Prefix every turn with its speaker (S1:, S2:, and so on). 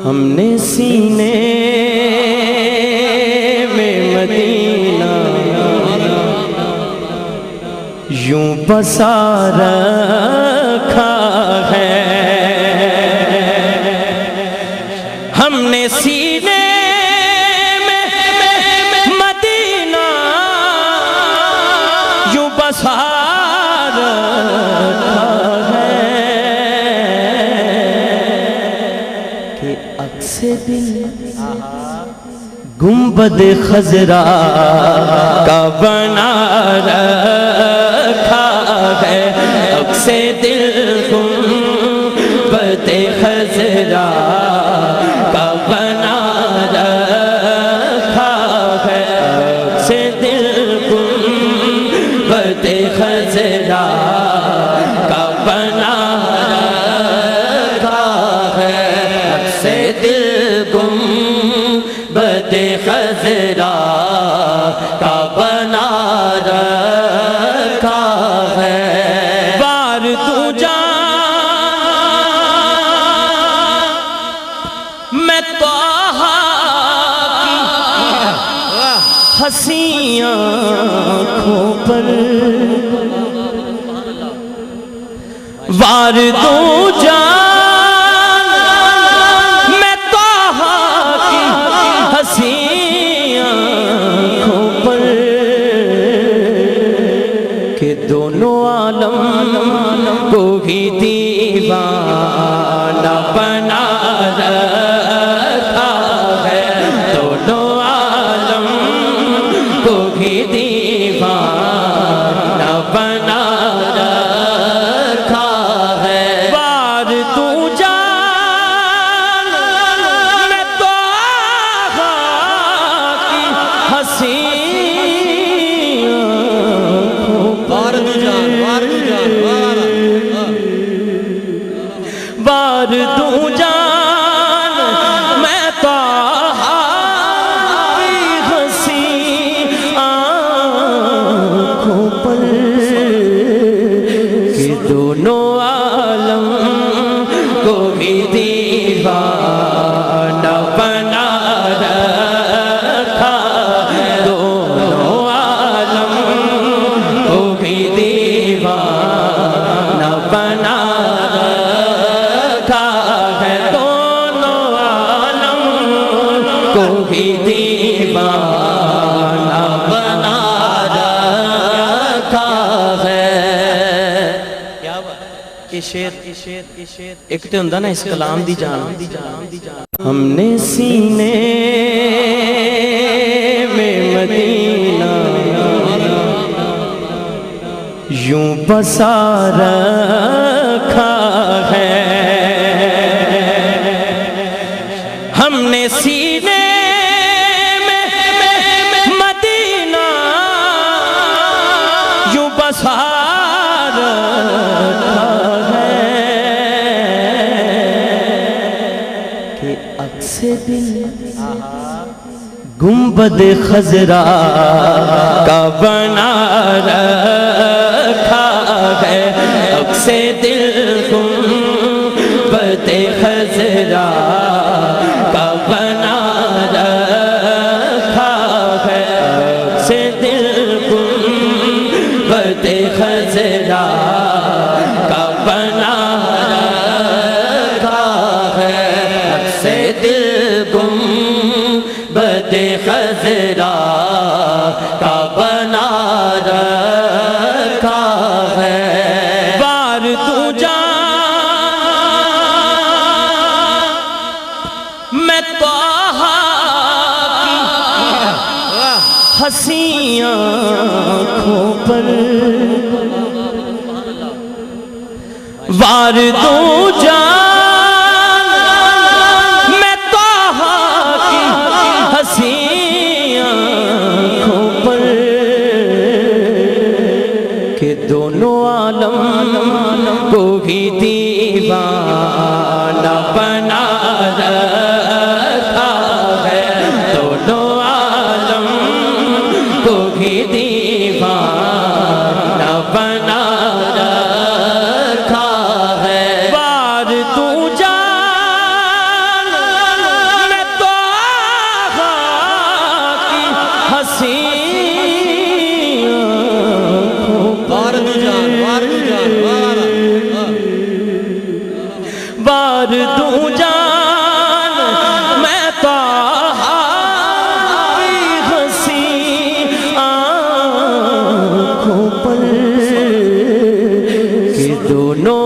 S1: ہم نے سینے میں مدینہ یوں بسا رکھا ہے، ہم نے سینے میں مدینہ یوں بسا رکھا ہے کہ عکس دل گنبد خضرا کا بنا رکھا ہے، عکس دل گنبد خضرا کا بنا رکھا ہے، عکس دل گنبد خضرا کا بنا رکھا ہے، عکس دل گنبد خضرا کا بنا رکھا ہے، بار تو جان میں طٰہٰ کی حسین آنکھوں پر، وار تو جان میں طٰہٰ کی حسین آنکھوں پر کہ دونوں عالم کو ہی دیوانہ بنا رکھا ہے، دونوں عالم کو ہی دیوانہ بنا رکھا ہے، بار تو جان میں طٰہٰ کی حسین بار تو جان میں طٰہٰ کی حسین آنکھوں پر کہ دونوں عالم کو بھی دیوانہ بنا رکھا ہے، دونوں عالم کو بھی دیوانہ بنا رکھا ہے، دونوں عالم کو بھی دیوانہ بنا رکھا ہے۔ یہ شعر ایک تو ہوندا نا اس کلام دی جان، ہم نے سینے میں مدینہ یوں بسا رکھا ہے، ہم نے سینے میں مدینہ یوں بسا رکھا ہے کہ عکس دل گنبد خضرا کا بنا رکھا ہے، عکس دل گنبد خضرا کا بنا رکھا ہے، عکس دل گنبد خضرا کا بنا رکھا ہے، عکس دل گنبد خضرا کا بنا رکھا ہے، بار تو جان میں طٰہٰ کی حسین آنکھوں پر، وار تو جان میں طٰہٰ کی حسین آنکھوں پر کہ دونوں عالم کو ہی دیوانہ بنا رکھا ہے، دونوں عالم کو ہی دیوانہ بنا رکھا ہے، بار بار دوں جان میں طٰہٰ کی حسین آنکھوں پر کہ دونوں